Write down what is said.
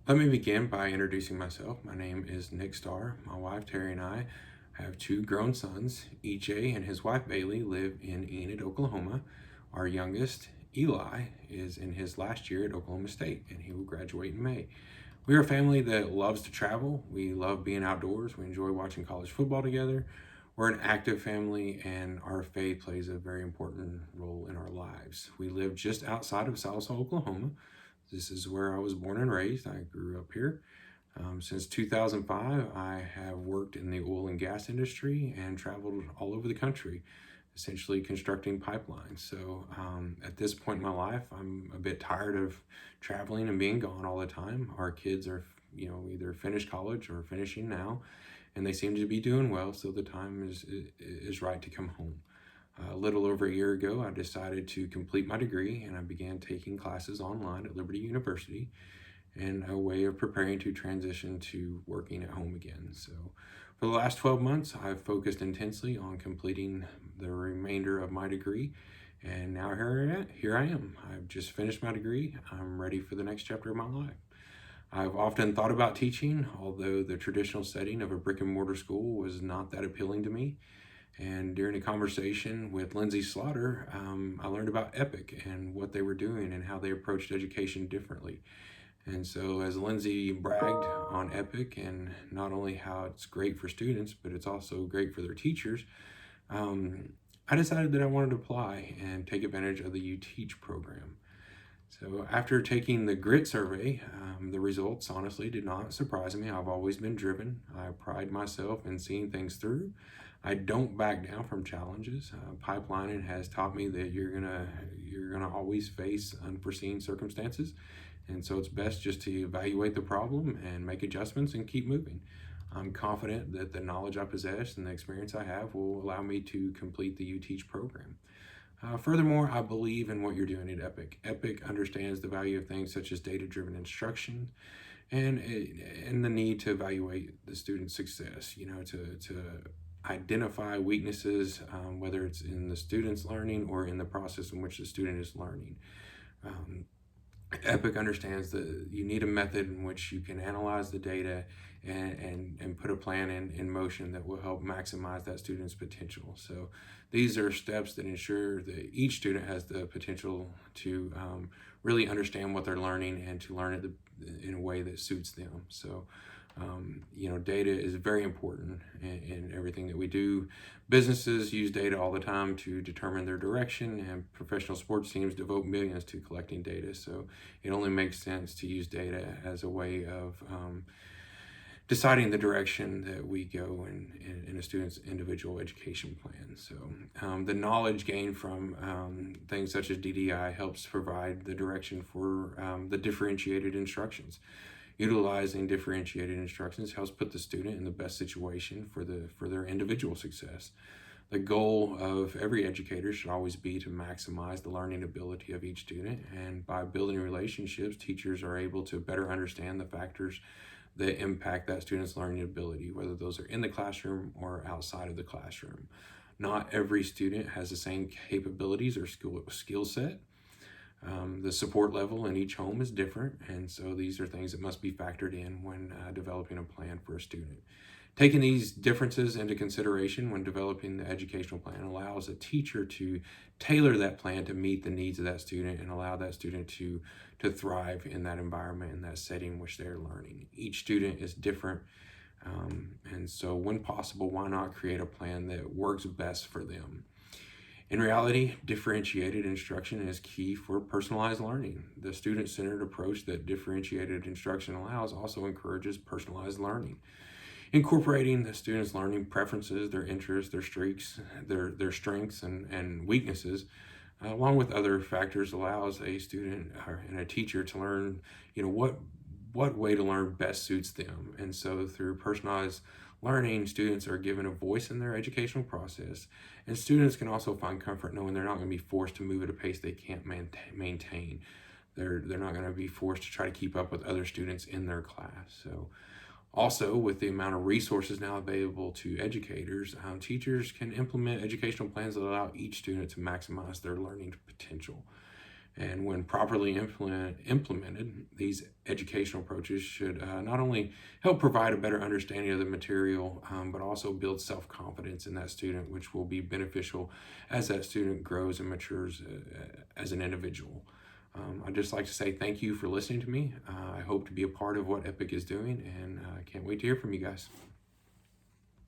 Let me begin by introducing myself. My name is Nick Starr. My wife Terry and I have two grown sons. EJ and his wife Bailey live in Enid, Oklahoma. Our youngest, Eli, is in his last year at Oklahoma State and he will graduate in May. We are a family that loves to travel. We love being outdoors. We enjoy watching college football together. We're an active family, and our faith plays a very important role in our lives. We live just outside of South Oklahoma. This is where I was born and raised. I grew up here. Since 2005, I have worked in the oil and gas industry and traveled all over the country, essentially constructing pipelines. So at this point in my life, I'm a bit tired of traveling and being gone all the time. Our kids are, either finished college or finishing now, and they seem to be doing well. So the time is right to come home. A little over a year ago, I decided to complete my degree and I began taking classes online at Liberty University and a way of preparing to transition to working at home again. So, for the last 12 months, I've focused intensely on completing the remainder of my degree. And now here I am. I've just finished my degree. I'm ready for the next chapter of my life. I've often thought about teaching, although the traditional setting of a brick and mortar school was not that appealing to me. And during a conversation with Lindsay Slaughter, I learned about Epic and what they were doing and how they approached education differently. And so, as Lindsay bragged on Epic and not only how it's great for students, but it's also great for their teachers, I decided that I wanted to apply and take advantage of the You Teach program. So after taking the grit survey, the results honestly did not surprise me. I've always been driven. I pride myself in seeing things through. I don't back down from challenges. Pipelining has taught me that you're gonna always face unforeseen circumstances, and so it's best just to evaluate the problem and make adjustments and keep moving. I'm confident that the knowledge I possess and the experience I have will allow me to complete the You Teach program. Furthermore, I believe in what you're doing at Epic. Epic understands the value of things such as data-driven instruction and the need to evaluate the student's success. To identify weaknesses, whether it's in the student's learning or in the process in which the student is learning. Um, Epic understands that you need a method in which you can analyze the data and put a plan in motion that will help maximize that student's potential. So these are steps that ensure that each student has the potential to really understand what they're learning and to learn it in a way that suits them. So data is very important in everything that we do. Businesses use data all the time to determine their direction, and professional sports teams devote millions to collecting data. So it only makes sense to use data as a way of deciding the direction that we go in a student's individual education plan. So the knowledge gained from things such as DDI helps provide the direction for the differentiated instructions. Utilizing differentiated instructions helps put the student in the best situation for their individual success. The goal of every educator should always be to maximize the learning ability of each student, and by building relationships, teachers are able to better understand the factors that impact that student's learning ability, whether those are in the classroom or outside of the classroom. Not every student has the same capabilities or skill set. The support level in each home is different, and so these are things that must be factored in when developing a plan for a student. Taking these differences into consideration when developing the educational plan allows a teacher to tailor that plan to meet the needs of that student and allow that student to thrive in that environment, in that setting in which they're learning. Each student is different, and so when possible, why not create a plan that works best for them? In reality, differentiated instruction is key for personalized learning. The student-centered approach that differentiated instruction allows also encourages personalized learning. Incorporating the student's learning preferences, their interests, their streaks, their strengths and weaknesses, along with other factors, allows a student and a teacher to learn, what way to learn best suits them. And so through personalized learning, students are given a voice in their educational process, and students can also find comfort knowing they're not going to be forced to move at a pace they can't maintain. They're not going to be forced to try to keep up with other students in their class. So also, with the amount of resources now available to educators, teachers can implement educational plans that allow each student to maximize their learning potential. And when properly implemented, these educational approaches should not only help provide a better understanding of the material, but also build self-confidence in that student, which will be beneficial as that student grows and matures as an individual. I'd just like to say thank you for listening to me. I hope to be a part of what EPIC is doing, and I can't wait to hear from you guys.